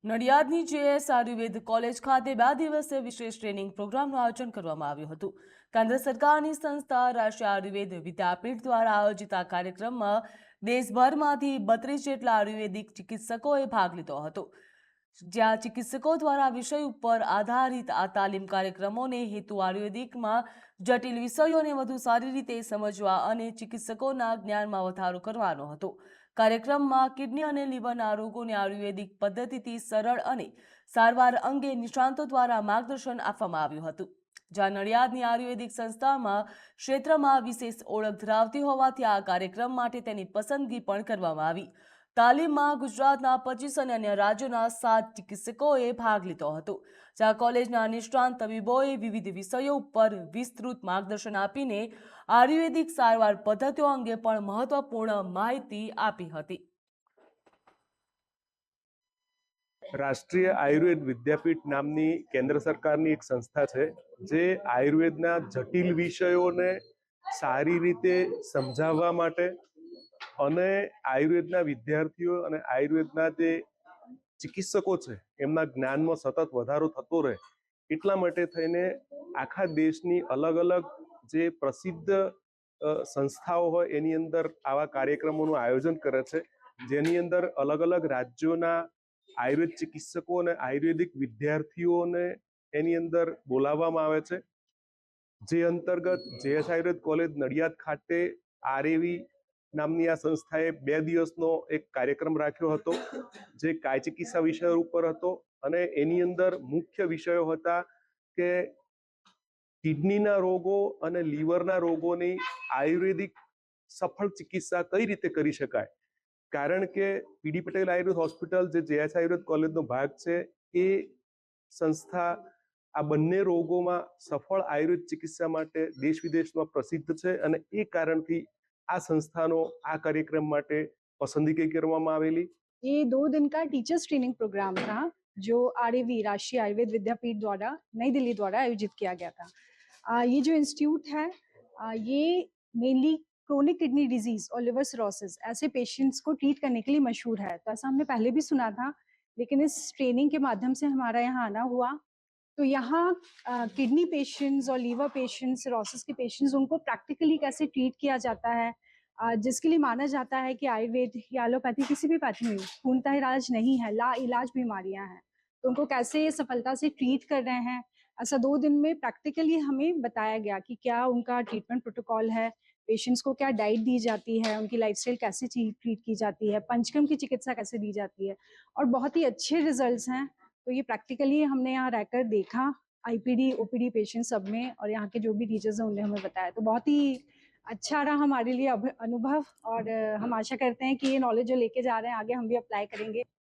નડિયાદની JS Ayurveda college ખાતે 2 દિવસીય વિશેષ ટ્રેનિંગ પ્રોગ્રામનું આયોજન કરવામાં આવ્યું હતું। કેન્દ્ર સરકારની સંસ્થા રાષ્ટ્રીય આયુર્વેદ વિદ્યાપીઠ દ્વારા આયોજિત આ કાર્યક્રમમાં દેશભરમાંથી 32 જેટલા આયુર્વેદિક ચિકિત્સકોએ ભાગ લીધો હતો, જ્યાં ચિકિત્સકો દ્વારા વિષય ઉપર આધારિત આ તાલીમ કાર્યક્રમોને હેતુ આયુર્વેદિકમાં જટિલ વિષયોને વધુ સારી રીતે સમજવા અને ચિકિત્સકોના જ્ઞાનમાં વધારો કરવાનો હતો। કાર્યક્રમમાં કિડની અને લીવરના રોગોને આયુર્વેદિક પદ્ધતિથી સરળ અને સારવાર અંગે નિષ્ણાતો દ્વારા માર્ગદર્શન આપવામાં આવ્યું હતું, જ્યાં નડિયાદની આયુર્વેદિક સંસ્થામાં ક્ષેત્રમાં વિશેષ ઓળખ ધરાવતી હોવાથી આ કાર્યક્રમ માટે તેની પસંદગી પણ કરવામાં આવી। તાલીમમાં ગુજરાતના 25 અને અન્ય રાજ્યોના 7 ચિકિત્સકોએ ભાગ લીધો હતો, જ્યાં કોલેજના નિષ્ણાંત તબીબોએ વિવિધ વિષયો ઉપર વિસ્તૃત માર્ગદર્શન આપીને આયુર્વેદિક સારવાર પદ્ધતિઓ અંગે પણ મહત્વપૂર્ણ માહિતી આપી હતી। રાષ્ટ્રીય આયુર્વેદ વિદ્યાપીઠ નામની કેન્દ્ર સરકારની એક સંસ્થા છે, જે આયુર્વેદના જટિલ વિષયોને સારી રીતે સમજાવવા માટે અને આયુર્વેદના વિદ્યાર્થીઓ અને આયુર્વેદના જે ચિકિત્સકો છે એમના જ્ઞાનમાં સતત વધારો થતો રહે એટલા માટે થઈને આખા દેશની અલગ અલગ જે પ્રસિદ્ધ સંસ્થાઓ હોય એની અંદર આવા કાર્યક્રમોનું આયોજન કરે છે, જેની અંદર અલગ અલગ રાજ્યોના આયુર્વેદ ચિકિત્સકો અને આયુર્વેદિક વિદ્યાર્થીઓને એની અંદર બોલાવવામાં આવે છે। જે અંતર્ગત જેએસ આયુર્વેદ કોલેજ નડિયાદ ખાતે આરએવી નામની આ સંસ્થાએ 2 દિવસનો એક કાર્યક્રમ રાખ્યો હતો, જે કાય ચિકિત્સા વિષય ઉપર હતો અને એની અંદર મુખ્ય વિષયો હતા કે કિડનીના રોગો અને લીવરના રોગોની આયુર્વેદિક સફળ ચિકિત્સા કઈ રીતે કરી શકાય। કારણ કે પીડી પટેલ આયુર્વેદ હોસ્પિટલ જે જેએસ આયુર્વેદ કોલેજનો ભાગ છે, એ સંસ્થા આ બંને રોગોમાં સફળ આયુર્વેદ ચિકિત્સા માટે દેશ વિદેશમાં પ્રસિદ્ધ છે અને એ કારણથી આ સંસ્થાનો આ કાર્યક્રમ માટે પસંદગી કરવામાં આવેલી। ये 2 दिन का टीचर्स ट्रेनिंग प्रोग्राम था, जो आरएवी राष्ट्रीय आयुर्वेद विद्यापीठ द्वारा नई दिल्ली द्वारा आयोजित किया गया था। ये जो इंस्टीट्यूट है, ये मेनली क्रोनिक किडनी डिजीज और लिवर सिरोसिस ऐसे पेशेंट्स को ट्रीट करने के लिए मशहूर है। तो ऐसा हमने पहले भी सुना था, लेकिन इस ट्रेनिंग के माध्यम से हमारा यहाँ आना हुआ। तो यहाँ किडनी पेशेंट्स और लीवर पेशेंट्स, सिरोसिस के पेशेंट्स, उनको प्रैक्टिकली कैसे ट्रीट किया जाता है, जिसके लिए माना जाता है कि आयुर्वेद या एलोपैथी किसी भी पैथी में पूर्णतः इलाज नहीं है, ला इलाज बीमारियां हैं, तो उनको कैसे सफलता से ट्रीट कर रहे हैं, ऐसा 2 दिन में प्रैक्टिकली हमें बताया गया कि क्या उनका ट्रीटमेंट प्रोटोकॉल है, पेशेंट्स को क्या डाइट दी जाती है, उनकी लाइफस्टाइल कैसे ट्रीट की जाती है, पंचकर्म की चिकित्सा कैसे दी जाती है, और बहुत ही अच्छे रिजल्ट्स हैं। तो ये प्रैक्टिकली हमने यहाँ रहकर देखा, आईपीडी ओपीडी पेशेंट सब में, और यहाँ के जो भी टीचर्स हैं उन्होंने हमें बताया। तो बहुत ही अच्छा रहा हमारे लिए अनुभव, और हम आशा करते हैं कि ये नॉलेज जो लेके जा रहे हैं आगे हम भी अप्लाई करेंगे।